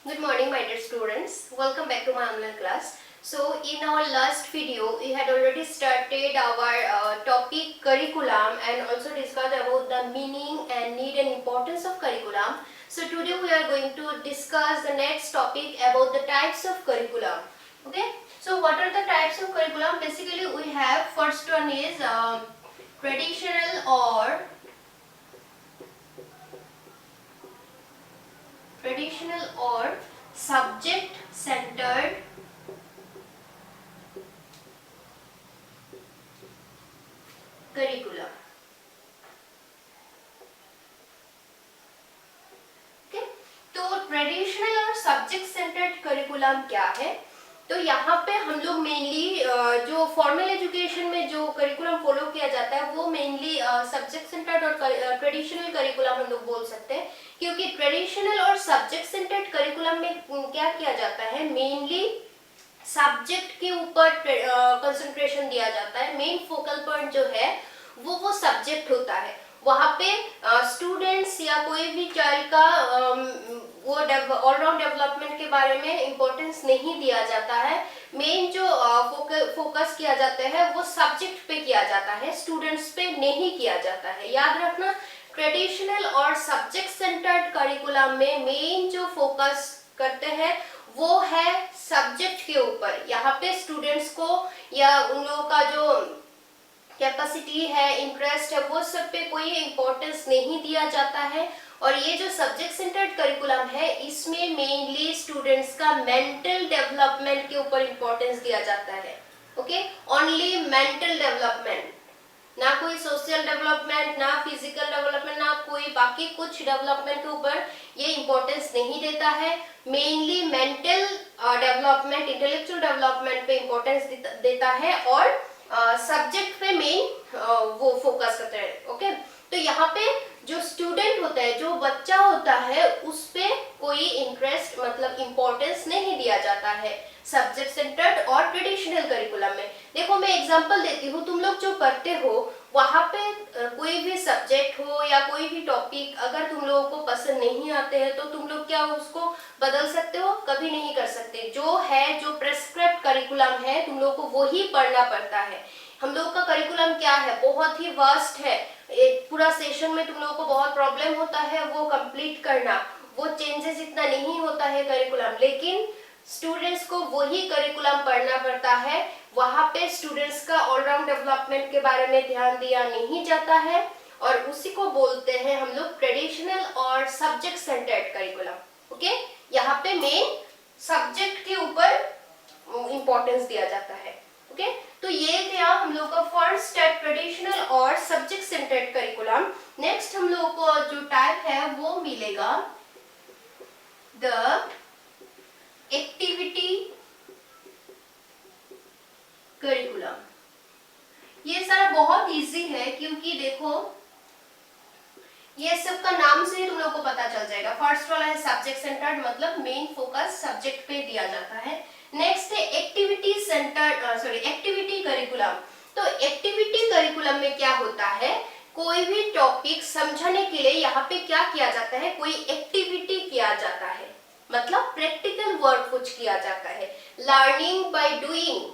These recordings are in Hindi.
Good morning, my dear students. Welcome back to my online class. So, in our last video, we had already started our topic curriculum and also discussed about the meaning and need and importance of curriculum. So, today we are going to discuss the next topic about the types of curriculum. Okay. So, what are the types of curriculum? Basically, we have first one is traditional or subject centered curriculum. Okay, तो ट्रेडिशनल और सब्जेक्ट सेंटर्ड करिकुलम क्या है? तो यहाँ पे हम लोग मेनली जो फॉर्मल एजुकेशन में जो करिकुलम फॉलो किया जाता है वो मेनली सब्जेक्ट सेंटर्ड और ट्रेडिशनल करिकुलम हम लोग बोल सकते हैं, क्योंकि ट्रेडिशनल और सब्जेक्ट सेंटर्ड करिकुलम में क्या किया जाता है, मेनली सब्जेक्ट के ऊपर कंसंट्रेशन दिया जाता है। मेन फोकल पॉइंट जो है वो सब्जेक्ट होता है। वहाँ पे स्टूडेंट्स या कोई भी चाइल्ड का वो ऑलराउंड डेवलपमेंट के बारे में इम्पोर्टेंस नहीं दिया जाता है। मेन जो फोकस किया जाता है वो सब्जेक्ट पे किया जाता है, स्टूडेंट्स पे नहीं किया जाता है। याद रखना, ट्रेडिशनल और सब्जेक्ट सेंटर्ड करिकुलम में मेन जो फोकस करते हैं वो है सब्जेक्ट के ऊपर। यहाँ पे स्टूडेंट्स को या उन लोगों का जो कैपेसिटी है, इंटरेस्ट है, वो सब पे कोई इम्पोर्टेंस नहीं दिया जाता है। और ये जो सब्जेक्ट सेंटर्ड करिकुलम है इसमें मेनली स्टूडेंट्स का मेंटल डेवलपमेंट के ऊपर इम्पोर्टेंस दिया जाता है। ओके, ओनली मेंटल डेवलपमेंट, ना कोई सोशल डेवलपमेंट, ना फिजिकल डेवलपमेंट, ना कोई बाकी कुछ डेवलपमेंट के ऊपर ये इम्पोर्टेंस नहीं देता है। Mainly mental development, intellectual development पे इम्पोर्टेंस देता है और सब्जेक्ट पे मेन वो फोकस करते हैं। ओके, तो यहाँ पे जो स्टूडेंट होता है, जो बच्चा होता है, उस पे कोई इंटरेस्ट मतलब इम्पोर्टेंस नहीं दिया जाता है सब्जेक्ट सेंटर्ड और ट्रेडिशनल करिकुलम में। देखो, मैं एग्जांपल देती हूँ। तुम लोग जो पढ़ते हो वहाँ पे कोई भी सब्जेक्ट हो या कोई भी टॉपिक अगर तुम लोगों को पसंद नहीं आते हैं तो तुम लोग क्या उसको बदल सकते हो? कभी नहीं कर सकते। जो है, जो प्रेस्क्राइब्ड करिकुलम है, तुम लोगों को वही पढ़ना पड़ता है। हम लोग का करिकुलम क्या है, बहुत ही वास्ट है। एक पूरा सेशन में तुम लोगों को बहुत प्रॉब्लम होता है वो कंप्लीट करना, वो चेंजेस इतना नहीं होता है करिकुलम, लेकिन स्टूडेंट्स को वही करिकुलम पढ़ना पड़ता है। वहाँ पे स्टूडेंट्स का ऑलराउंड डेवलपमेंट के बारे में ध्यान दिया नहीं जाता है और उसी को बोलते हैं हम लोग ट्रेडिशनल और सब्जेक्ट सेंटर्ड करिकुलम। ओके, यहाँ पे मेन सब्जेक्ट के ऊपर इम्पोर्टेंस दिया जाता है। ओके, तो ये गया हम लोग का फर्स्ट टाइप, ट्रेडिशनल और सब्जेक्ट सेंटर्ड करिकुलम। नेक्स्ट हम लोग को जो टाइप है वो मिलेगा द एक्टिविटी करिकुलम। ये सारा बहुत इजी है, क्योंकि देखो ये सब का नाम से ही तुम लोग को पता चल जाएगा। फर्स्ट वाला है सब्जेक्ट सेंटर्ड, मतलब मेन फोकस सब्जेक्ट पे दिया जाता है। नेक्स्ट है एक्टिविटी सेंटर्ड, एक्टिविटी करिकुलम। तो एक्टिविटी करिकुलम में क्या होता है, कोई भी टॉपिक समझाने के लिए यहाँ पे क्या किया जाता है, कोई एक्टिविटी किया जाता है, मतलब प्रैक्टिकल वर्क कुछ किया जाता है। लर्निंग बाय डूइंग,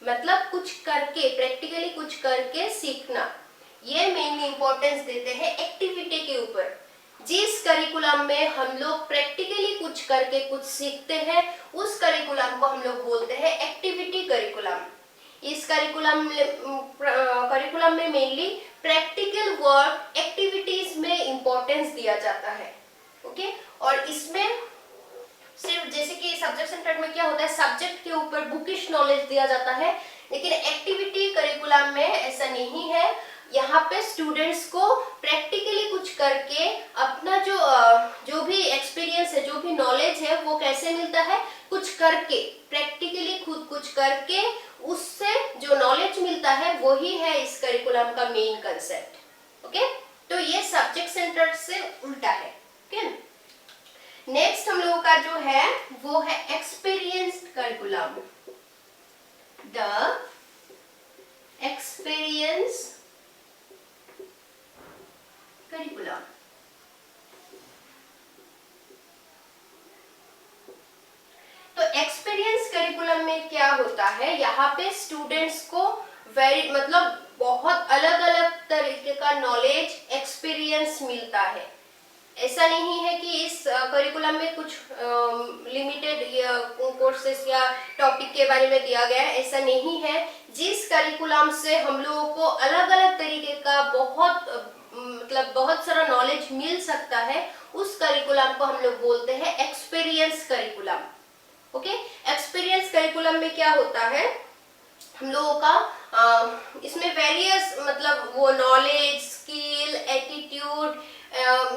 मतलब कुछ करके, प्रैक्टिकली कुछ करके सीखना। ये मेनली इंपॉर्टेंस देते हैं एक्टिविटी के ऊपर। जिस करिकुलम में हम लोग प्रैक्टिकली कुछ करके कुछ सीखते हैं उस करिकुलम को हम लोग बोलते हैं एक्टिविटी करिकुलम। इस करिकुलम में मेनली प्रैक्टिकल वर्क, एक्टिविटीज में इंपॉर्टेंस दिया जाता है। ओके, और इसमें सिर्फ जैसे कि सब्जेक्ट सेंटर्ड में क्या होता है, सब्जेक्ट के ऊपर बुकिश नॉलेज दिया जाता है, लेकिन एक्टिविटी करिकुलम में ऐसा नहीं है। यहाँ पे स्टूडेंट्स को प्रैक्टिकली कुछ करके अपना जो भी एक्सपीरियंस है, जो भी नॉलेज है, वो कैसे मिलता है, कुछ करके, प्रैक्टिकली खुद कुछ करके उससे जो नॉलेज मिलता है वही है इस करिकुलम का मेन कंसेप्ट। ओके, तो ये सब्जेक्ट सेंटर्ड से उल्टा है। ओके, नेक्स्ट हम लोगों का जो है वो है experienced curriculum. The experience curriculum. Experience curriculum में क्या होता है, यहाँ पे स्टूडेंट्स को मतलब बहुत अलग अलग तरीके का नॉलेज एक्सपीरियंस मिलता है। ऐसा नहीं है कि इस करिकुलम में कुछ लिमिटेड कोर्सेस या टॉपिक के बारे में दिया गया है, ऐसा नहीं है। जिस करिकुलम से हम लोगों को अलग अलग तरीके का बहुत सारा नॉलेज मिल सकता है, उस करिकुलम को हम लोग बोलते हैं experience curriculum. Okay, experience curriculum में क्या होता है, हम लोगों का इसमें वेरियस वो नॉलेज, स्किल, एटीट्यूड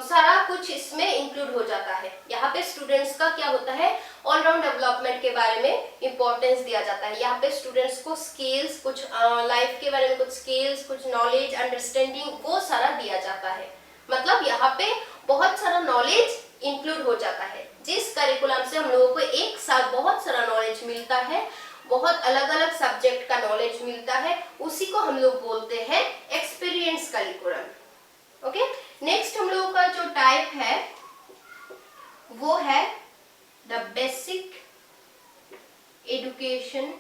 सारा कुछ इसमें इंक्लूड हो जाता है। यहाँ पे स्टूडेंट्स का क्या होता है, ऑलराउंड डेवलपमेंट के बारे में इंपॉर्टेंस दिया जाता है। यहाँ पे स्टूडेंट्स को स्किल्स, कुछ लाइफ के बारे में कुछ स्किल्स, कुछ नॉलेज, अंडरस्टैंडिंग, वो सारा दिया जाता है। मतलब यहाँ पे बहुत सारा नॉलेज इंक्लूड हो जाता है। जिस करिकुलम से हम लोगों को एक साथ बहुत सारा नॉलेज मिलता है, बहुत अलग अलग सब्जेक्ट का नॉलेज मिलता है, उसी को हम लोग बोलते हैं एक्सपीरियंस करिकुलम। ओके, नेक्स्ट हम लोगों का जो टाइप है वो है द बेसिक एजुकेशन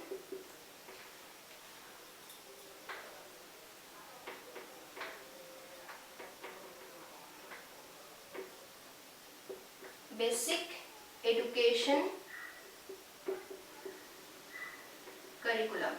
करिकुलम।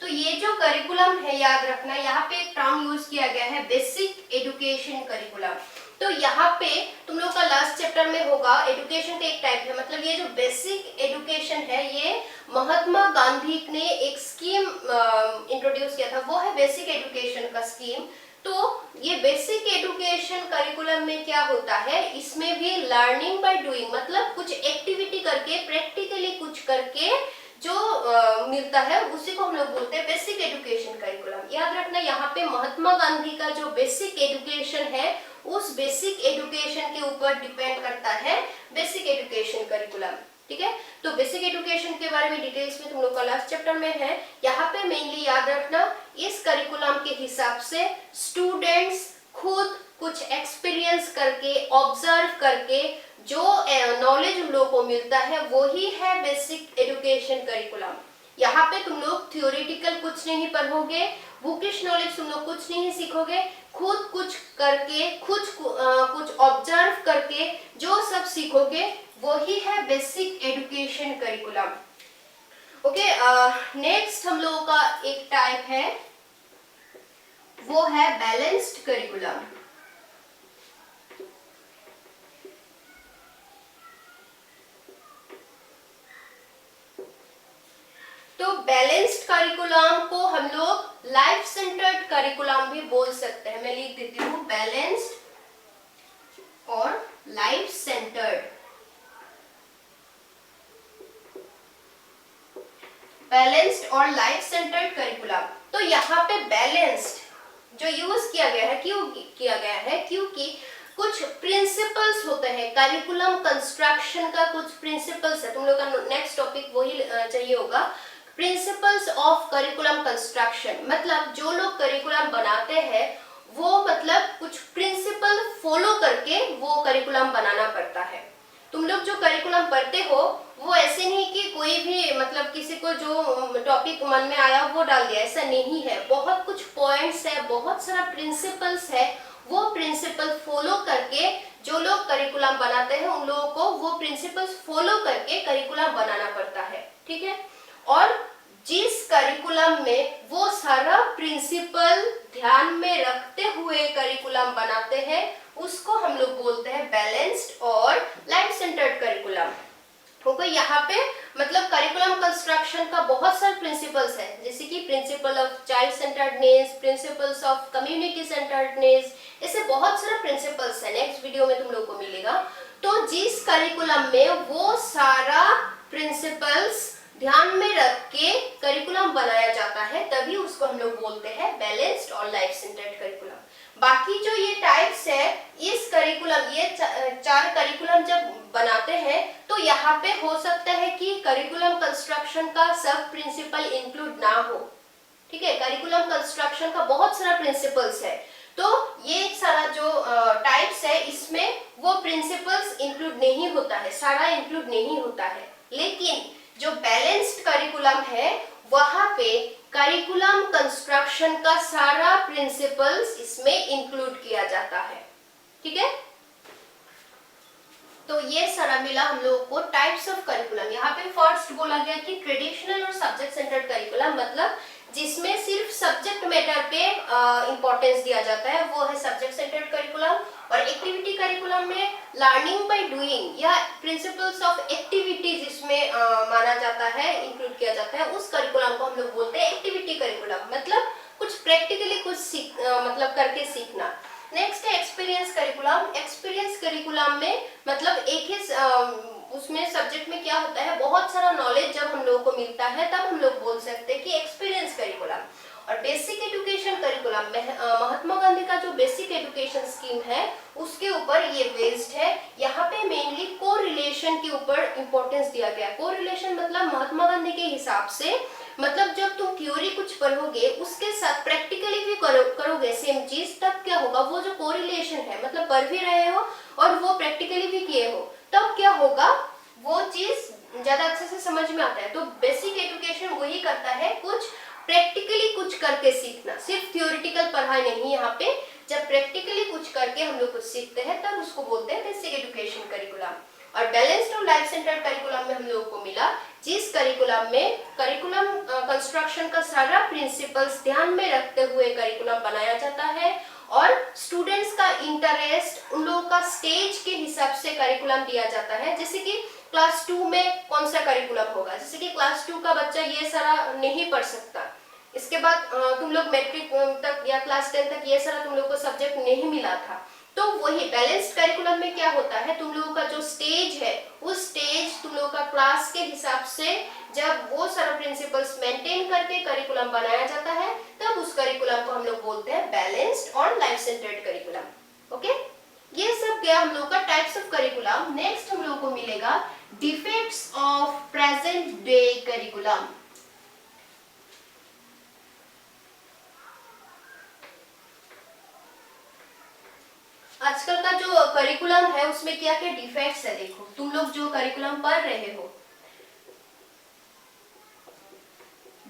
तो ये जो करिकुलम है, याद रखना, यहाँ पे एक टर्म यूज किया गया है बेसिक एजुकेशन करिकुलम। तो यहाँ पे तुम लोग का लास्ट चैप्टर में होगा, एजुकेशन का एक टाइप है, मतलब ये जो बेसिक एजुकेशन है ये महात्मा गांधी ने एक स्कीम इंट्रोड्यूस किया था, वो है बेसिक एजुकेशन का स्कीम। तो ये बेसिक एजुकेशन करिकुलम में क्या होता है, इसमें भी लर्निंग बाय डूइंग, मतलब कुछ एक्टिविटी करके, प्रैक्टिकली कुछ करके जो मिलता है, उसी को हम लोग बोलते हैं बेसिक एजुकेशन करिकुलम। याद रखना, यहाँ पे महात्मा गांधी का जो बेसिक एजुकेशन है, उस बेसिक एजुकेशन के ऊपर डिपेंड करता है बेसिक एजुकेशन करिकुलम। ठीक है, तो बेसिक एजुकेशन के बारे में डिटेल्स में तुम लोग का लास्ट चैप्टर में है। यहाँ पे मेनली याद रखना, इस करिकुलम के हिसाब से स्टूडेंट्स खुद कुछ एक्सपीरियंस करके, ऑब्जर्व करके जो नॉलेज उन लोगों को मिलता है, वो ही है बेसिक एजुकेशन करिकुलम। यहाँ पे तुम लोग थियोरेटिकल कुछ नहीं पढ़ोगे, बुकिश नॉलेज तुम लोग कुछ नहीं सीखोगे, खुद कुछ करके, कुछ ऑब्जर्व करके जो सब सीखोगे, वो ही है basic education curriculum. Okay, next हम लोगों का एक टाइप है, वो है बैलेंस्ड करिकुलम। तो बैलेंस्ड करिकुलम को हम लोग लाइफ सेंटर्ड करिकुलम भी बोल सकते हैं। मैं लिख देती हूँ, बैलेंस्ड और लाइफ सेंटर्ड। बैलेंस्ड और लाइफ सेंटर्ड करिकुलम। तो यहाँ पे बैलेंस्ड जो यूज किया गया है, क्यों किया गया है, क्योंकि कुछ प्रिंसिपल्स होते हैं करिकुलम कंस्ट्रक्शन का, कुछ प्रिंसिपल्स है। तुम लोग का नेक्स्ट टॉपिक वही चाहिए होगा, प्रिंसिपल्स ऑफ करिकुलम कंस्ट्रक्शन। मतलब जो लोग करिकुलम बनाते हैं, वो मतलब कुछ प्रिंसिपल फॉलो करके वो करिकुलम बनाना पड़ता है। तुम लोग जो करिकुलम पढ़ते हो, वो ऐसे नहीं कि कोई भी मतलब किसी को जो टॉपिक मन में आया वो डाल दिया, ऐसा नहीं है। बहुत कुछ पॉइंट्स है, बहुत सारा प्रिंसिपल्स है, वो प्रिंसिपल फॉलो करके जो लोग करिकुलम बनाते हैं, उन लोगों को वो प्रिंसिपल्स फॉलो करके करिकुलम बनाना पड़ता है। ठीक है, और जिस करिकुलम में वो सारा प्रिंसिपल ध्यान में रखते हुए करिकुलम बनाते हैं, उसको हम लोग बोलते हैं बैलेंस्ड और लाइफ सेंटर्ड करिकुलम। क्योंकि यहाँ पे मतलब करिकुलम कंस्ट्रक्शन का बहुत सारे प्रिंसिपल्स है, जैसे कि principle of child centredness, principles of community centredness, ऐसे बहुत सारे प्रिंसिपल्स है। नेक्स्ट वीडियो में तुम लोग को मिलेगा। तो जिस करिकुलम में वो सारा प्रिंसिपल्स ध्यान में रख के करिकुलम बनाया जाता है, तभी उसको हम लोग बोलते हैं बैलेंस्ड और लाइफ सेंटर्ड करिकुलम। बाकी जो ये टाइप्स है, इस करिकुलम, ये चार करिकुलम जब बनाते हैं, तो यहाँ पे हो सकता है कि करिकुलम कंस्ट्रक्शन का सब प्रिंसिपल इंक्लूड ना हो। ठीक है, करिकुलम कंस्ट्रक्शन का बहुत सारा प्रिंसिपल्स है, तो ये सारा जो टाइप्स है, इसमें वो प्रिंसिपल्स इंक्लूड नहीं होता है, सारा इंक्लूड नहीं होता है, लेकिन जो बैलेंस्ड करिकुलम है वहां पे करिकुलम कंस्ट्रक्शन का सारा प्रिंसिपल्स इसमें इंक्लूड किया जाता है। ठीक है, तो ये सारा मिला हम लोगों को टाइप्स ऑफ करिकुलम। यहाँ पे फर्स्ट बोला गया कि ट्रेडिशनल और सब्जेक्ट सेंटर्ड करिकुलम, मतलब जिसमें सिर्फ सब्जेक्ट मैटर पे इंपॉर्टेंस दिया जाता है, वो है सब्जेक्ट सेंटर्ड करिकुलम। और एक्टिविटी करिकुलम में लर्निंग बाय डूइंग या प्रिंसिपल्स ऑफ एक्टिविटी जिसमें माना जाता है, इंक्लूड किया जाता है, उस करिकुलम को हम लोग बोलते हैं एक्टिविटी करिकुलम, मतलब कुछ प्रैक्टिकली कुछ मतलब करके सीखना। नेक्स्ट है एक्सपीरियंस करिकुलम। एक्सपीरियंस करिकुलम में मतलब एक ही उसमें सब्जेक्ट में क्या होता है, बहुत सारा नॉलेज जब हम लोगों को मिलता है तब हम लोग बोल सकते हैं कि एक्सपीरियंस करिकुलम। और बेसिक एजुकेशन करिकुलम में महात्मा गांधी का जो बेसिक एजुकेशन स्कीम है उसके ऊपर ये बेस्ड है। यहाँ पे मेनली कोरिलेशन के ऊपर इंपॉर्टेंस दिया गया। कोरिलेशन मतलब महात्मा गांधी के हिसाब से, मतलब जब तुम थ्योरी कुछ पढ़ोगे उसके साथ प्रैक्टिकली भी करोगे सेम चीज, तब क्या होगा, वो जो कोरिलेशन है, मतलब पढ़ भी रहे हो और वो प्रैक्टिकली भी किए हो, तब क्या होगा, वो चीज ज्यादा अच्छे से समझ में आता है। तो बेसिक एजुकेशन वही करता है, कुछ प्रैक्टिकली कुछ करके सीखना, सिर्फ थियोरिटिकल पढ़ाई नहीं। यहाँ पे जब प्रैक्टिकली कुछ करके हम लोग कुछ सीखते हैं तब उसको बोलते हैं बेसिक एजुकेशन करिकुलम। और बैलेंस्ड और लाइफ सेंटर्ड करिकुलम में हम लोगों को मिला जिस करिकुलम में करिकुलम कंस्ट्रक्शन का सारा प्रिंसिपल्स ध्यान में रखते हुए करिकुलम बनाया जाता है और स्टूडेंट्स का इंटरेस्ट, उन लोगों का स्टेज के हिसाब से करिकुलम दिया जाता है। जैसे कि क्लास 2 में कौन सा करिकुलम होगा, जैसे कि क्लास 2 का बच्चा ये सारा नहीं पढ़ सकता, इसके बाद तुम लोग मैट्रिक तक या क्लास 10 तक ये सारा तुम लोग को सब्जेक्ट नहीं मिला था। तो वही बैलेंस्ड करिकुलम में क्या होता है, तुम लोगों का जो स्टेज है उस स्टेज तुम लोगों का क्लास के हिसाब से जब वो सारा प्रिंसिपल्स मेंटेन करके करिकुलम बनाया जाता है तब उस करिकुलम को हम लोग बोलते हैं बैलेंस्ड और लाइफ सेंटर्ड करिकुलम। ओके, ये सब गया हम लोग का टाइप्स ऑफ करिकुलम। नेक्स्ट हम लोग को मिलेगा defects of present day curriculum. आजकल का जो करिकुलम है उसमें क्या क्या डिफेक्ट्स है, देखो तुम लोग जो करिकुलम पढ़ रहे हो,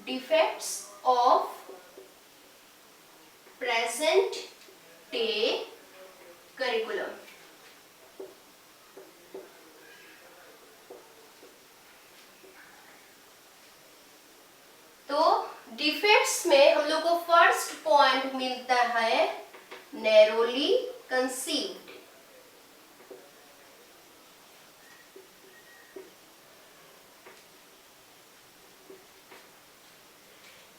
defects of present day curriculum. तो डिफेक्ट्स में हम लोग को फर्स्ट पॉइंट मिलता है नैरोली कंसीव्ड।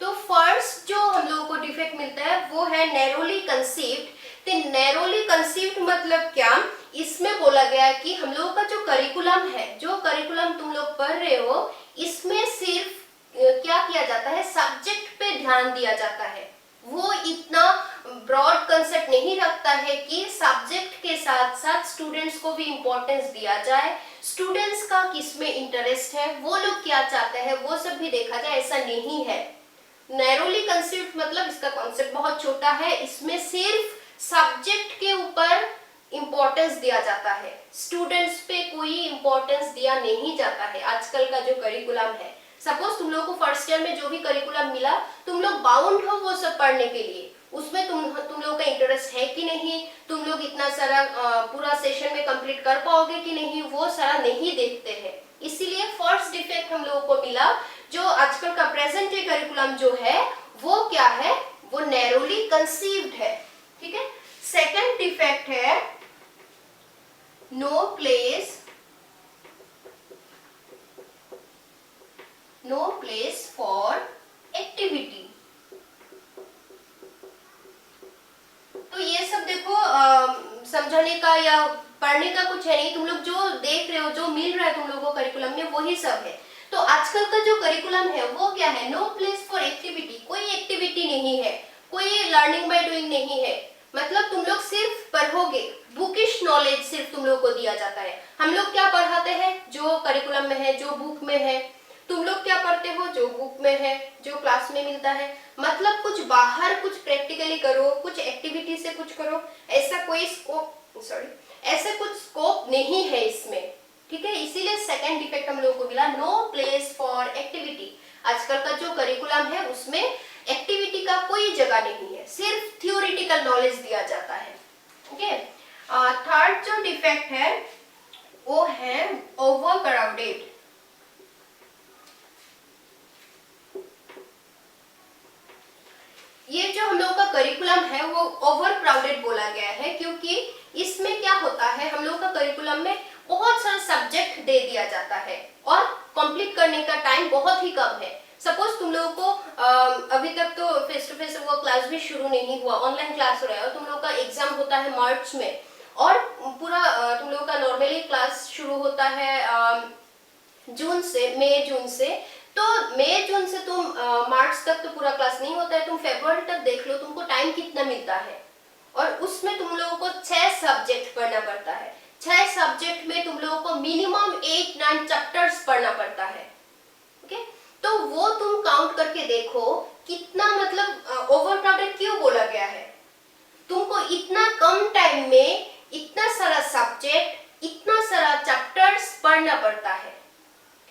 तो फर्स्ट जो हम लोगों को डिफेक्ट मिलता है वो है नैरोली कंसीव्ड। तो नैरोली कंसीव्ड मतलब क्या, इसमें बोला गया है कि हम लोगों का जो करिकुलम है, जो करिकुलम तुम लोग पढ़ रहे हो, इसमें सिर्फ क्या किया जाता है, सब्जेक्ट पे ध्यान दिया जाता है। वो इतना ब्रॉड कंसेप्ट नहीं रखता है कि सब्जेक्ट के साथ साथ स्टूडेंट्स को भी इम्पोर्टेंस दिया जाए, स्टूडेंट्स का किसमें इंटरेस्ट है, वो लोग क्या चाहते हैं, वो सब भी देखा जाए, ऐसा नहीं है। नैरोली कंसीव्ड मतलब इसका कॉन्सेप्ट बहुत छोटा है, इसमें सिर्फ सब्जेक्ट के ऊपर इम्पोर्टेंस दिया जाता है, स्टूडेंट्स पे कोई इम्पोर्टेंस दिया नहीं जाता है। आजकल का जो करिकुलम है, सपोज तुम लोग को फर्स्ट ईयर में जो भी करिकुलम मिला, तुम लोग बाउंड हो वो सब पढ़ने के लिए, उसमें तुम लोग का इंटरेस्ट है कि नहीं, तुम लोग इतना सारा पूरा सेशन में कंप्लीट कर पाओगे कि नहीं, वो सारा नहीं देखते हैं। इसीलिए फर्स्ट डिफेक्ट हम लोगों को मिला, जो आजकल का प्रेजेंट डे करिकुलम जो है वो क्या है, वो नैरोली कंसीव्ड है। ठीक है, सेकंड डिफेक्ट है नो प्लेस फॉर एक्टिविटी। तो ये सब देखो समझाने का या पढ़ने का कुछ है नहीं, तुम लोग जो देख रहे हो, जो मिल रहा है तुम लोगों को करिकुलम में, वही सब है। तो आजकल का जो करिकुलम है वो क्या है, नो प्लेस फॉर एक्टिविटी, कोई एक्टिविटी नहीं है, कोई लर्निंग बाय डूइंग नहीं है, मतलब तुम लोग सिर्फ पढ़ोगे, बुकिश नॉलेज सिर्फ तुम लोग को दिया जाता है। हम लोग क्या पढ़ाते हैं, जो करिकुलम में है, जो बुक में है, तुम लोग क्या पढ़ते हो, जो बुक में है, जो क्लास में मिलता है, मतलब कुछ बाहर कुछ प्रैक्टिकली करो, कुछ एक्टिविटी से कुछ करो, ऐसा कोई ऐसा कुछ स्कोप नहीं है इसमें, ठीक है। इसीलिए सेकंड डिफेक्ट हम लोगों को मिला, नो प्लेस फॉर एक्टिविटी। आजकल का जो करिकुलम है उसमें एक्टिविटी का कोई जगह नहीं है, सिर्फ थियोरिटिकल नॉलेज दिया जाता है, ओके। थर्ड जो डिफेक्ट है वो है ओवर क्राउडेड। ये जो हम लोग का करिकुलम है वो ओवर क्राउडेड बोला गया है, क्योंकि इसमें क्या होता है, हम लोग का करिकुलम में बहुत सारे सब्जेक्ट दे दिया जाता है और कंप्लीट करने का टाइम बहुत ही कम है। सपोज तुम लोगों को अभी तक तो फेस टू फेस वो क्लास भी शुरू नहीं हुआ, ऑनलाइन क्लास हो रहा है और तुम लोग का एग्जाम होता है मार्च में, और पूरा तुम लोगों का नॉर्मली क्लास शुरू होता है जून से, मई जून से। तो मई जून से तुम मार्च तक तो पूरा क्लास नहीं होता है, तुम फरवरी तक देख लो तुमको टाइम कितना मिलता है, और उसमें तुम लोगों को 6 सब्जेक्ट पढ़ना पड़ता है। 6 सब्जेक्ट में तुम लोगों को मिनिमम 8-9 चैप्टर्स पढ़ना पड़ता है, ओके। तो वो तुम काउंट करके देखो कितना, मतलब ओवरक्राउडेड क्यों बोला गया है। तुमको इतना कम टाइम में इतना सारा सब्जेक्ट, इतना सारा चैप्टर्स पढ़ना पड़ता है,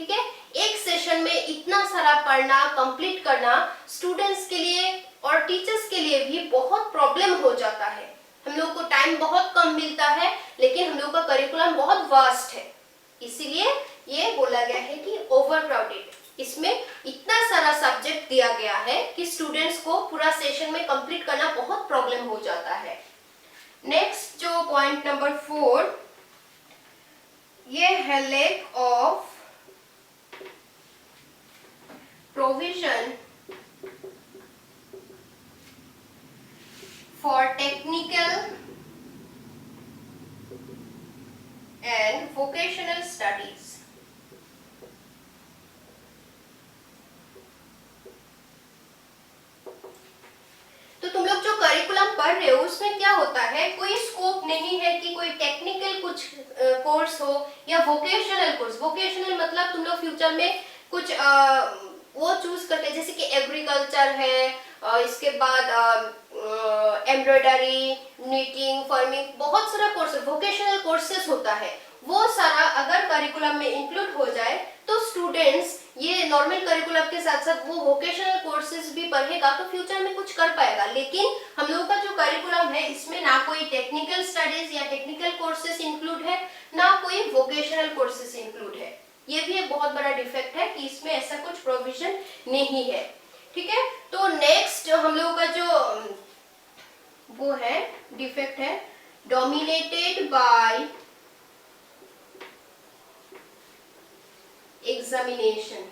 ठीक है। एक सेशन में इतना सारा पढ़ना, कंप्लीट करना स्टूडेंट्स के लिए और टीचर्स के लिए भी बहुत प्रॉब्लम हो जाता है। हम लोग को टाइम बहुत कम मिलता है, लेकिन हम लोग का करिकुलम बहुत वास्ट है, इसीलिए ये बोला गया है कि ओवरक्राउडेड। इसमें इतना सारा सब्जेक्ट दिया गया है कि स्टूडेंट्स को पूरा सेशन में कंप्लीट करना बहुत प्रॉब्लम हो जाता है। नेक्स्ट जो पॉइंट नंबर 4, ये है lack of provision for technical and vocational studies। तो तुम लोग जो करिकुलम पढ़ रहे हो उसमें क्या होता है, कोई स्कोप नहीं है कि कोई टेक्निकल कुछ कोर्स हो या वोकेशनल कोर्स। वोकेशनल मतलब तुम लोग फ्यूचर में कुछ वो चूज करते हैं, जैसे कि एग्रीकल्चर है, इसके बाद एम्ब्रॉयडरी, नीटिंग, फार्मिंग, बहुत सारा कोर्स वोकेशनल कोर्सेस होता है। वो सारा अगर करिकुलम में इंक्लूड हो जाए तो स्टूडेंट्स ये नॉर्मल करिकुलम के साथ साथ वो वोकेशनल कोर्सेज भी पढ़ेगा तो फ्यूचर में कुछ कर पाएगा। लेकिन हम लोगों का जो करिकुलम है इसमें ना कोई टेक्निकल स्टडीज या टेक्निकल कोर्सेज इंक्लूड है, ना कोई वोकेशनल कोर्सेज इंक्लूड है। ये भी एक बहुत बड़ा डिफेक्ट है कि इसमें ऐसा कुछ प्रोविजन नहीं है, ठीक है। तो नेक्स्ट हम लोगों का जो वो है डिफेक्ट है, डोमिनेटेड बाय एग्जामिनेशन।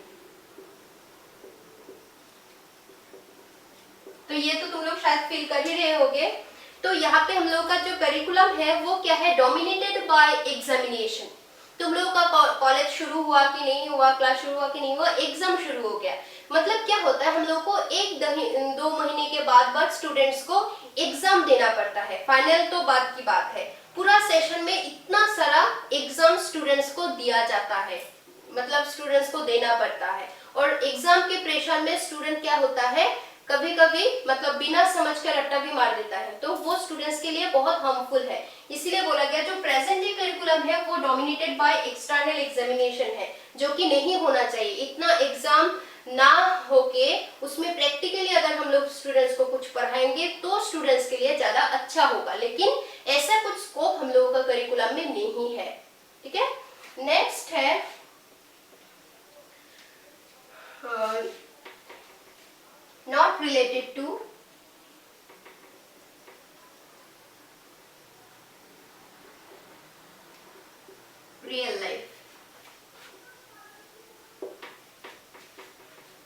तो ये तो तुम लोग शायद फील कर ही रहे होगे। तो यहाँ पे हम लोग का जो करिकुलम है वो क्या है, डोमिनेटेड बाय एग्जामिनेशन। तुम लोगों का कॉलेज शुरू हुआ कि नहीं हुआ, क्लास शुरू हुआ कि नहीं हुआ, एग्जाम शुरू हो गया, मतलब क्या होता है हम लोग को 1-2 महीने के बाद स्टूडेंट्स को एग्जाम देना पड़ता है। फाइनल तो बाद की बात है, पूरा सेशन में इतना सारा एग्जाम स्टूडेंट्स को दिया जाता है, मतलब स्टूडेंट्स को देना पड़ता है। और एग्जाम के प्रेशर में स्टूडेंट क्या होता है, कभी कभी मतलब बिना समझ कर रट्टा भी मार देता है, तो वो स्टूडेंट्स के लिए बहुत हार्मफुल है। इसीलिए बोला गया जो प्रेजेंट डे करिकुलम है वो डोमिनेटेड बाय एक्सटर्नल एग्जामिनेशन है, जो कि नहीं होना चाहिए। इतना एग्जाम ना होके उसमें प्रैक्टिकली अगर हम लोग स्टूडेंट्स को कुछ पढ़ाएंगे तो स्टूडेंट्स के लिए ज्यादा अच्छा होगा, लेकिन ऐसा कुछ स्कोप हम लोगों का करिकुलम में नहीं है, ठीक है। नेक्स्ट है not related to real life।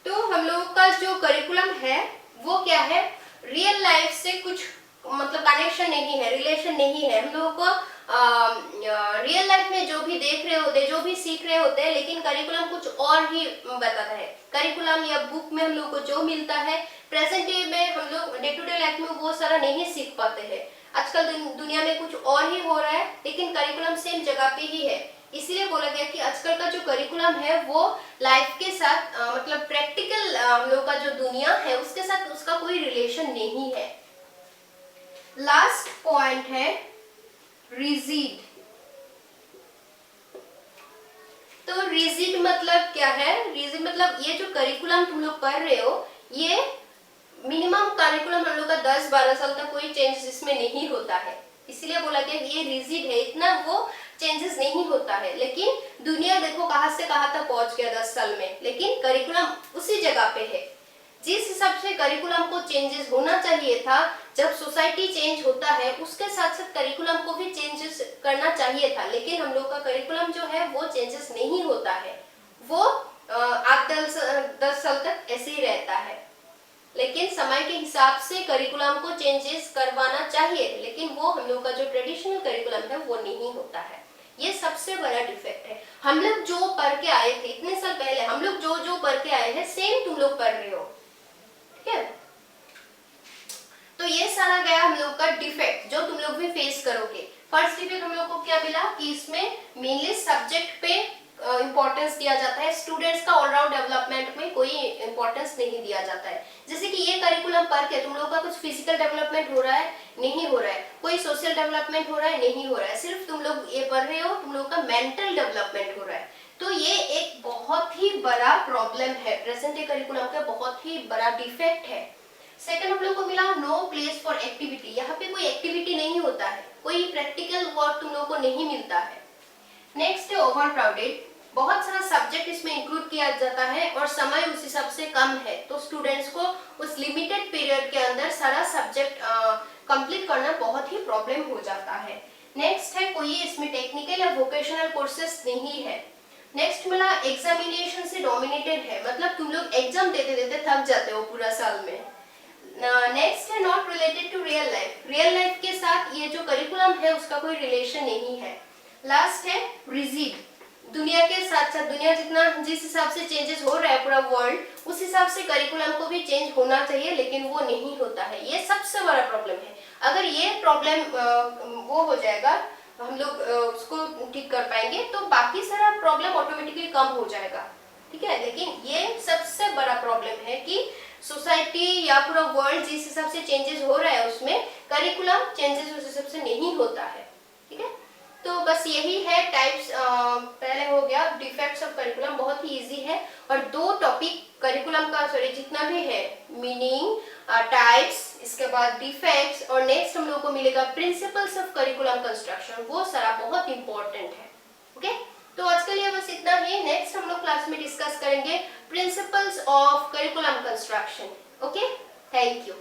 तो हम लोगों का जो करिकुलम है वो क्या है, रियल लाइफ से कुछ मतलब कनेक्शन नहीं है, रिलेशन नहीं है। हम लोगों को रियल लाइफ में जो भी देख रहे होते हैं, जो भी सीख रहे होते हैं, लेकिन करिकुलम कुछ और ही बताता है। करिकुलम या बुक में हम लोग को जो मिलता है प्रेजेंट डे में हम लोग डे टू डे लाइफ में वो सारा नहीं सीख पाते हैं। आजकल दुनिया में कुछ और ही हो रहा है, लेकिन करिकुलम करिकुलम सेम जगह पे ही है। इसीलिए बोला गया कि आजकल का जो करिकुलम है वो लाइफ के साथ मतलब प्रैक्टिकल हम लोग का जो दुनिया है उसके साथ उसका कोई रिलेशन नहीं है। लास्ट पॉइंट है रिजिड। तो रिजिड मतलब क्या है? रिजिड मतलब ये जो करिकुलम तुम लोग पढ़ रहे हो ये मिनिमम करिकुलम हम लोग का 10-12 साल तक कोई चेंज इसमें नहीं होता है। इसलिए बोला गया ये रिजिड है, इतना वो चेंजेस नहीं होता है। लेकिन दुनिया देखो कहां से कहां तक पहुंच गया 10 साल में, लेकिन करिकुलम उसी जगह पे है। जिस हिसाब से करिकुलम को चेंजेस होना चाहिए था, जब सोसाइटी चेंज होता है उसके साथ साथ करिकुलम को भी चेंजेस करना चाहिए था, लेकिन हम लोग का करिकुलम जो है वो चेंजेस नहीं होता है। वो 8-10 साल तक ऐसे ही रहता है। लेकिन समय के हिसाब से करिकुलम को चेंजेस करवाना चाहिए, लेकिन वो हम लोग का जो ट्रेडिशनल करिकुलम है वो नहीं होता है। ये सबसे बड़ा डिफेक्ट है। हम लोग जो पढ़ के आए थे इतने साल पहले, हम लोग जो जो पढ़ के आए हैं सेम तुम लोग पढ़ रहे हो, ठीक है? तो ये सारा गया हम लोग का डिफेक्ट जो तुम लोग भी फेस करोगे। फर्स्ट डिफेक्ट हम लोग को क्या मिला कि इसमें मेनली सब्जेक्ट पे इंपॉर्टेंस दिया जाता है, स्टूडेंट्स का ऑलराउंड डेवलपमेंट में कोई इंपॉर्टेंस नहीं दिया जाता है। जैसे कि ये करिकुलम पढ़ के तुम लोग का कुछ फिजिकल डेवलपमेंट हो रहा है? नहीं हो रहा है। कोई सोशल डेवलपमेंट हो रहा है? नहीं हो रहा है। सिर्फ तुम लोग ये पढ़ रहे हो, तुम लोग का मेंटल डेवलपमेंट हो रहा है। तो ये एक बहुत ही बड़ा प्रॉब्लम है, प्रेजेंट डे करिकुलम का बहुत ही बड़ा डिफेक्ट है। सेकंड हम लोग को मिला नो प्लेस फॉर एक्टिविटी। यहाँ पे कोई एक्टिविटी नहीं होता है, कोई प्रैक्टिकल वर्क तुम लोग को नहीं मिलता है। नेक्स्ट है ओवर क्राउडेड। बहुत सारा सब्जेक्ट इसमें इंक्लूड किया जाता है और समय उस हिसाब से कम है, तो स्टूडेंट्स को उस लिमिटेड पीरियड के अंदर सारा सब्जेक्ट कंप्लीट करना बहुत ही प्रॉब्लम हो जाता है। नेक्स्ट है कोई इसमें टेक्निकल या वोकेशनल कोर्सेस नहीं है। नेक्स्ट मिला एग्जामिनेशन से डोमिनेटेड है, मतलब तुम लोग एग्जाम देते देते थक जाते हो पूरा साल में। नेक्स्ट है not related to real life. Real life के साथ ये जो करिकुलम है उसका कोई रिलेशन नहीं है। लास्ट है रिजिड। दुनिया के साथ साथ दुनिया जितना जिस हिसाब से चेंजेस हो रहा है पूरा वर्ल्ड, उस हिसाब से करिकुलम को भी चेंज होना चाहिए, लेकिन वो नहीं होता है। ये सबसे बड़ा प्रॉब्लम है। अगर ये प्रॉब्लम वो हो जाएगा, हम लोग उसको ठीक कर पाएंगे, तो बाकी सारा प्रॉब्लम ऑटोमेटिकली कम हो जाएगा, ठीक है? लेकिन ये सबसे बड़ा प्रॉब्लम है कि सोसाइटी या पूरा वर्ल्ड जिस हिसाब से चेंजेस हो रहा है उसमें करिकुलम चेंजेस उस हिसाब से नहीं होता है, ठीक है? तो बस यही है टाइप्स। पहले हो गया डिफेक्ट्स ऑफ करिकुलम, बहुत ही इजी है। और 2 टॉपिक करिकुलम का जितना भी है, मीनिंग, टाइप्स, इसके बाद डिफेक्ट्स, और नेक्स्ट हम लोग को मिलेगा प्रिंसिपल्स ऑफ करिकुलम कंस्ट्रक्शन। वो सारा बहुत इंपॉर्टेंट है, ओके? तो आज के लिए बस इतना ही। नेक्स्ट हम लोग क्लास में डिस्कस करेंगे principles of curriculum construction, okay? Thank you.